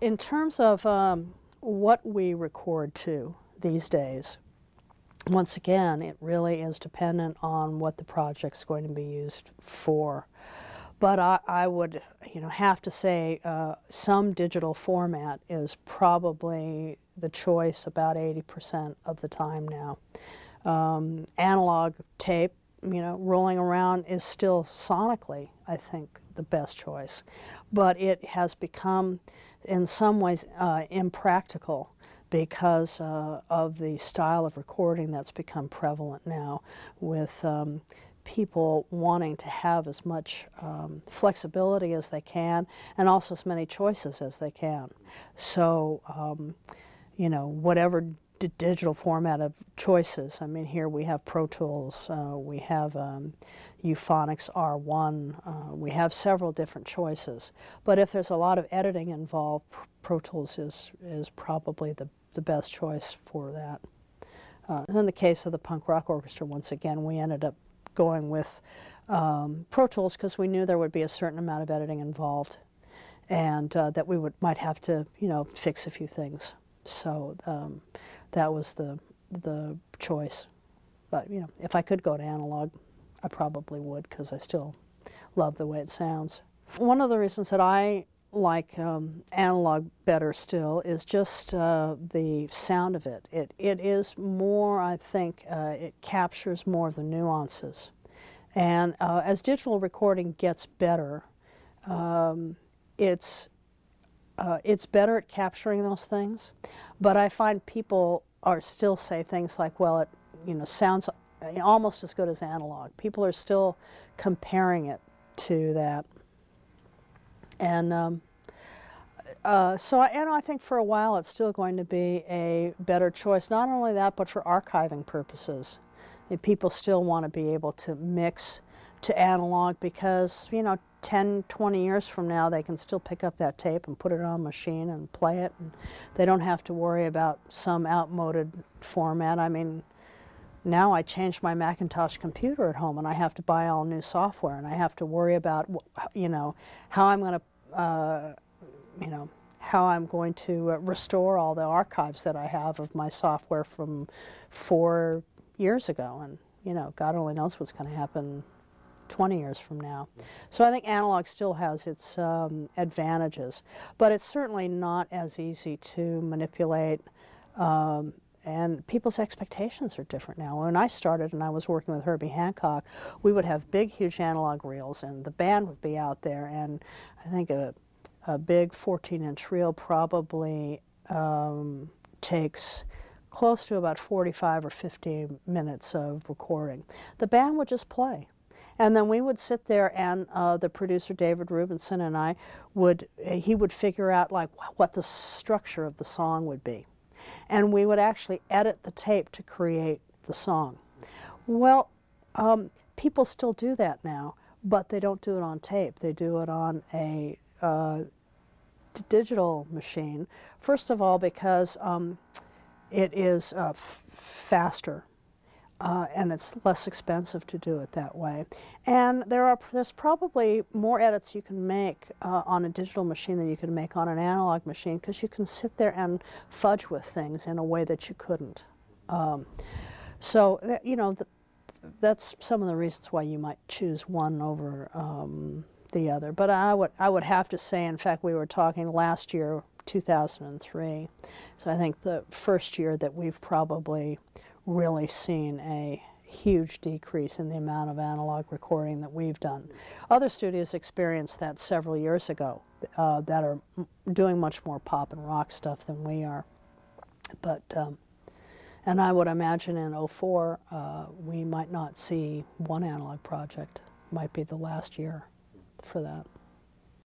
in terms of what we record to these days, once again, it really is dependent on what the project's going to be used for. But I would, have to say some digital format is probably the choice about 80% of the time now. Analog tape, rolling around is still sonically, I think, the best choice. But it has become, in some ways, impractical because of the style of recording that's become prevalent now, with people wanting to have as much flexibility as they can and also as many choices as they can. So, whatever digital format of choices. I mean, here we have Pro Tools, we have Euphonics R1, we have several different choices. But if there's a lot of editing involved, Pro Tools is probably the best choice for that. And in the case of the punk rock orchestra, once again, we ended up going with Pro Tools because we knew there would be a certain amount of editing involved, and that we might have to, fix a few things. So that was the choice. But if I could go to analog, I probably would, because I still love the way it sounds. One of the reasons that I like analog better still is just the sound of it. It is more, I think, it captures more of the nuances. And as digital recording gets better, it's better at capturing those things. But I find people are still say things like, well, it sounds almost as good as analog. People are still comparing it to that. And so I think for a while it's still going to be a better choice. Not only that, but for archiving purposes. People still want to be able to mix to analog because, 10, 20 years from now they can still pick up that tape and put it on a machine and play it. And they don't have to worry about some outmoded format. I mean, now I change my Macintosh computer at home and I have to buy all new software, and I have to worry about, how I'm going to how I'm going to restore all the archives that I have of my software from 4 years ago. And, God only knows what's going to happen 20 years from now. So I think analog still has its advantages, but it's certainly not as easy to manipulate, and people's expectations are different now. When I started and I was working with Herbie Hancock, we would have big, huge analog reels, and the band would be out there, and I think a big 14-inch reel probably takes close to about 45 or 50 minutes of recording. The band would just play. And then we would sit there, and the producer, David Rubinson, and I he would figure out like what the structure of the song would be. And we would actually edit the tape to create the song. Well, people still do that now, but they don't do it on tape. They do it on a digital machine. First of all, because it is faster. And it's less expensive to do it that way. And there's probably more edits you can make on a digital machine than you can make on an analog machine, because you can sit there and fudge with things in a way that you couldn't. So that's some of the reasons why you might choose one over the other. But I would have to say, in fact, we were talking last year, 2003. So I think the first year that we've probably really seen a huge decrease in the amount of analog recording that we've done. Other studios experienced that several years ago that are doing much more pop and rock stuff than we are. But, and I would imagine in '04 we might not see one analog project. Might be the last year for that.